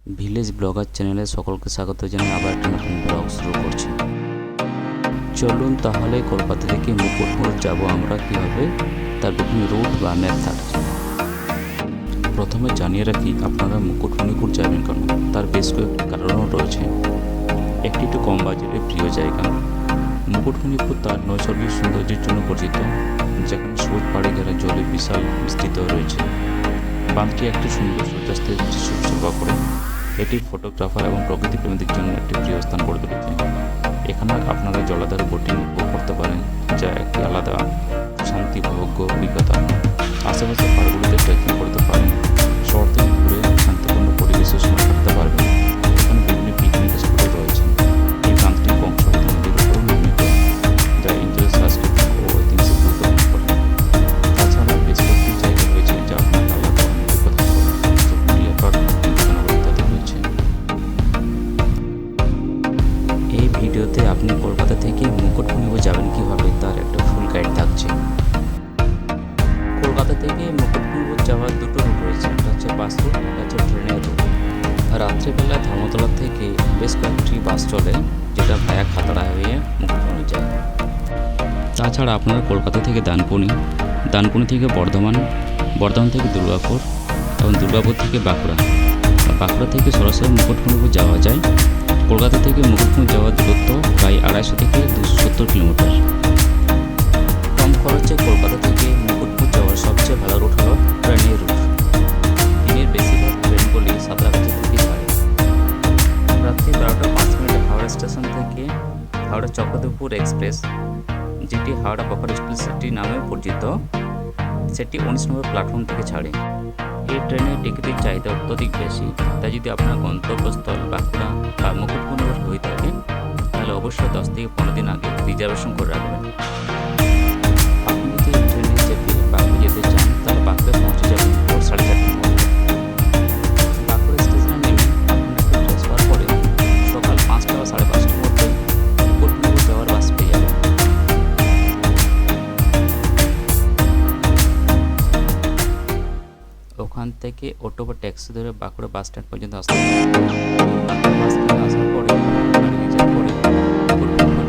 Village blogger চ্যানেলে সকলকে স্বাগত জানিয়ে আবার একটা নতুন ব্লগ শুরু করছি। চলুন তাহলে কলকাতা থেকে মুকুটমণিপুর যাব আমরা কীভাবে, তার বিভিন্ন রুট বা ম্যাপ থাকছে। প্রথমে জানিয়ে রাখি, আপনারা মুকুটমণিপুর যাবেন কেন, তার বেশ কয়েকটি কারণও রয়েছে। একটি একটু কম বাজেটে প্রিয় জায়গা। মুকুটমণিপুর তার নৈসর্গিক সৌন্দর্যের জন্য পরিচিত, যেখানে সবুজ পাড়ে ঘেরা জলে বিশাল বিস্তৃত রয়েছে। বাঁধটি একটি সুন্দর সূর্যাস্তের দৃশ্য উৎসর্গ করে। এটি ফটোগ্রাফার এবং প্রকৃতিপ্রেমীদের জন্য একটি প্রিয় স্থান করে তুলেছে। এখানে আপনারা জলাধারে বোটিং উপভোগ করতে পারেন, যা একটি আলাদা শান্তি উপভোগ্য অভিজ্ঞতা। আশেপাশে পাহাড়গুলিতে ট্রেকিং করতে পারেন, শহর থেকে ঘুরে শান্তিপূর্ণ পরিবেশের সময় কাটাতে পারবেন। এখানে বিভিন্ন পিকনিক স্পটও রয়েছে। এই বাঁধটি বংশগত নদীর উপর নির্মিত, যা অঞ্চলের সাংস্কৃতিক ও ঐতিহাসিক গুরুত্ব বহন করে। তাছাড়া বেশ কয়েকটি জায়গা রয়েছে যা আপনাকে আলাদা অভিজ্ঞতা করে, রয়েছে। এই ভিডিওতে আপনি কলকাতা থেকে মুকুটমণিপুর যাবেন কিভাবে, তার একটা ফুল গাইড থাকছে। কলকাতা থেকে মুকুটমণিপুর যাওয়ার দুটো রুট রয়েছে, একটা হচ্ছে বাস রুট, একটা হচ্ছে ট্রেনের রুট। রাত্রিবেলায় ধর্মতলা থেকে বেশ কয়েকটি বাস চলে, যেটা ভায়া খাতড়া হয়ে মুকুটমণিপুর যায়। তাছাড়া আপনারা কলকাতা থেকে দানকুনি থেকে বর্ধমান থেকে দুর্গাপুর এবং দুর্গাপুর থেকে বাঁকুড়া থেকে সরাসরি মুকুটমণিপুর যাওয়া যায়। কলকাতা থেকে মুকুটমণিপুর যাওয়ার দূরত্ব প্রায় 250 থেকে 270 কিলোমিটার। কম খরচে কলকাতা থেকে মুকুটমণিপুর যাওয়ার সবচেয়ে ভালো রুট হলো ট্রেনের রুট। দিনের বেশিরভাগ ট্রেনগুলি সাঁতরাগাছি থেকে ছাড়ে। রাত্রি 12টা 5 মিনিটে হাওড়া স্টেশন থেকে হাওড়া চক্রধরপুর এক্সপ্রেস, যেটি হাওড়া বখরা স্টিল সিটি নামে পরিচিত, সেটি 19 নম্বর প্ল্যাটফর্ম থেকে ছাড়ে। এই ট্রেনের টিকিটের চাহিদা অত্যধিক বেশি, তাই যদি আপনার গন্তব্যস্থল বাঁকুড়া বা মুকুটমণিপুর হয়ে থাকে, তাহলে অবশ্যই 10 থেকে 15 দিন আগে রিজার্ভেশন করে রাখবেন। আপনি যদি এই ট্রেনে চেপে বাঁকুড়া যেতে চান, তাহলে বাঁকুড়া পৌঁছে যাবেন ভোর 4:30টার মধ্যে। বাঁকুড়া স্টেশনে নেমে আপনাকে ফ্রেশ হওয়ার পরে সকাল 5টা বা 5:30টার মধ্যে মুকুটমণিপুর যাওয়ার বাস পেয়ে যাবেন। ওখান থেকে অটো বা ট্যাক্সি ধরে বাঁকুড়া বাস স্ট্যান্ড পর্যন্ত আসতে হবে। বাঁকুড়া বাস স্ট্যান্ডে আসার পরে গাড়ি রিজার্ভ করে মুকুটমণিপুর